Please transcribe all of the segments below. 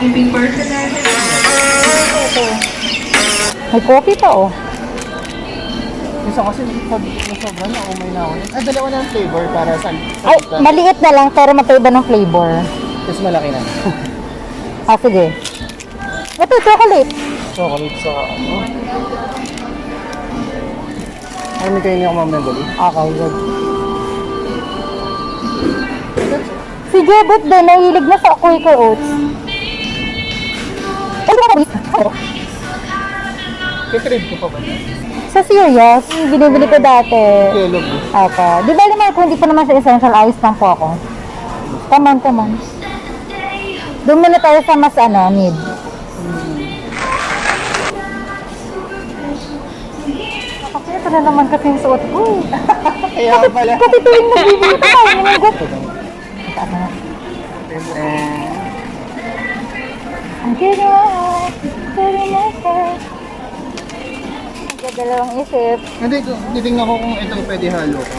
May coffee pa oh. Isa kasi pag nasobra na umay na ako. Ay, dalawa na ang flavor para sa Ay, maliit na lang pero magkaiba ng flavor. Tapos malaki na. Ah, sige. Ito, chocolate. Chocolate sa ano? Ano kayo niyo ako mamnaguli? Okay, good. Si Jebet din, nahilig na sa Quaker Oats. Ay, di ba na Kitrib ko pa ba? Sa serious, binibili ko dati. Kelog. Okay. Di ba naman kung hindi pa naman siya essential, ayos lang po ako. Come on, come on. Doon muna tayo sa mas need. Kasi ito na naman kasi yung suot ko. Kaya pala. Kasi tuwing nagbibili ko tayo, nanagot. Ang dalawang isip. Hindi, titingnan ko kung ito pwede halo ko.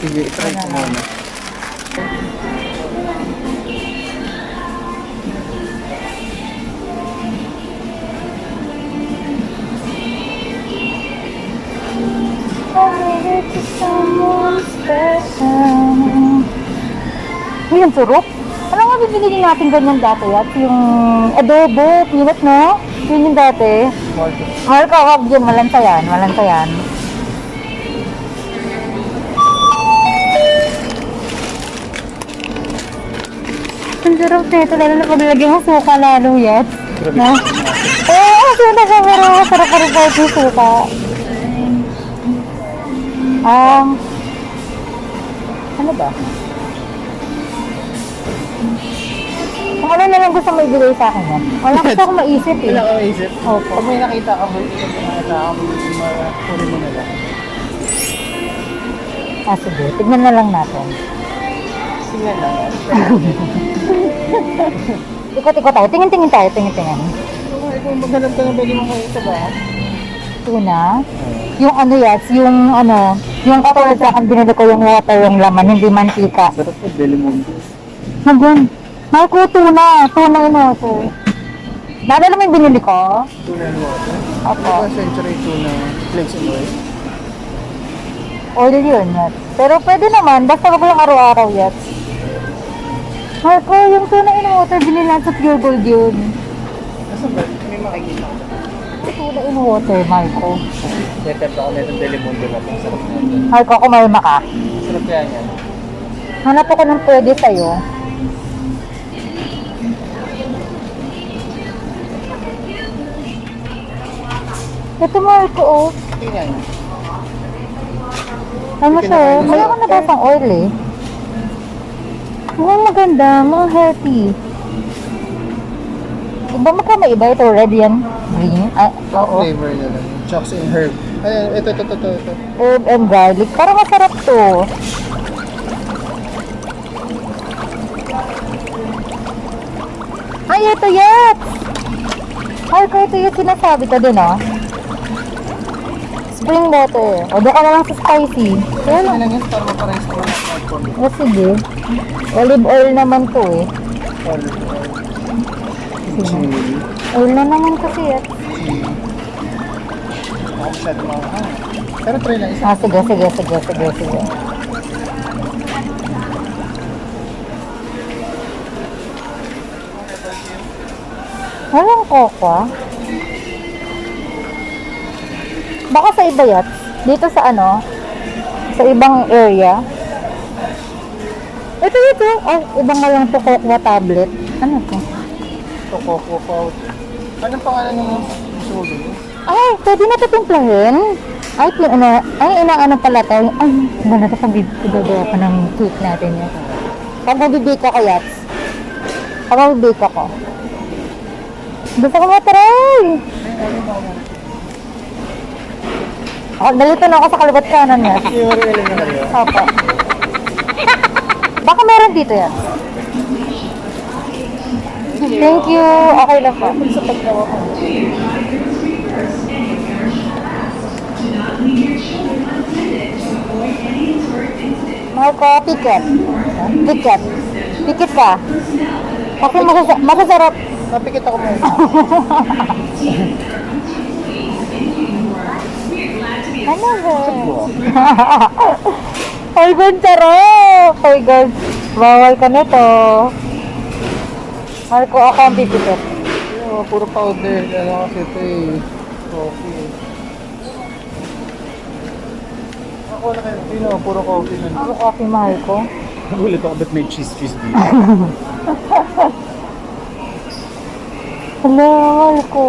Sige, try ko muna. Uy, ang sarap. Ano nga bibili natin ganyan dati at yung adobo, peanut, no? Yun yung dati. Mahal ka, wag yun. Malanta yan, malanta yan. Ang sarap nito, lalo na pag lagyan mo suka lalo yan. Na? Oo, suka ka, pero sarap pa rin po yung suka. Ano ba? Kung ano na lang gusto mo ibigay sa akin yan. Wala kasi akong maisip eh. Wala ka maisip? Opo. Pag may nakita ka, kunin mo na lang. Ah, sige. Tignan na lang natin. Sige lang. Ikot-ikot tayo. Tingin-tingin tayo. Tingin-tingin. Kung maghanap ka na pwede mo kayo ito ba? Tuna. Yung yung katulad sa akin, binili ko yung water, yung laman, hindi mantika. Sarap po, Delimonte. Nagun. Mahal ko tuna. Tuna inoto. Naalala mo yung binili ko? Tuna and water? Opo. Ito century tuna, flakes and oil. Oil yun. Pero pwede naman. Basta wag lang araw-araw yat. Mahal ko yung tuna inoto. Binili lang sa Pure Gold yun. Nasaan ba? May makikita ko. Tuna inoto, mahal ko. Setup ako na itong Delimonte na ito. Sarap na ito. Mahal ko kumalma ka. Sarap kaya yan. Hanap ako ng pwede sa'yo. Ito mahal ko, oh. Tingnan. Ano siya? May ako nabasang oil eh. Mukhang maganda, mga healthy. Iba magkamaiba ito, red yan. Green? Ah, oo. Flavor na lang. Chocks and herb. Ayan, ito. Herb and garlic. Parang masarap to. Ay, ito yan! Ay, ko ito yung sinasabi ko din, ah. Spring water. O, doon ka na lang sa spicy. Kaya Ano lang. lang yan, para mapares ko na platform. O, sige. Olive oil naman to, eh. Olive oil. Chili. Oil na naman kasi, eh. Chili. Ako masyado makakang. Pero try lang isa. Ah, sige. Walang coco. Baka sa iba yat. Dito sa sa ibang area. Ito. Ay, ibang nga lang to cocoa tablet. Ano to? Coco powder. Anong pangalan ng gusto mo gawin? Ay, pwede na ito timplahin. Ay, inaano pala to. Ay, wala na ito pag gagawa pa ng cake natin yan. Pag mabibake ako yat. Pag mabibake ako. Gusto ko matry! Nalito na ako sa kalibat kanan yan. Yung rin na kayo. Opo. Baka meron dito yan. Thank you. Okay lang po. Sa pagkawa ko. Mahal ko, ticket. Ticket. Ticket ka. Kasi masasarap. Napikit ako mo. Ano ba? Ay, God, sarap! Ay, God, bawal ka na to. Mahal ko ako ang ticket. Puro powder. Ano kasi ito eh. Coffee. Ako na kayo. Sino? Puro coffee na. Ako coffee mahal ko. Nagulit ako ba't may cheese dito? Hala, mahal ko.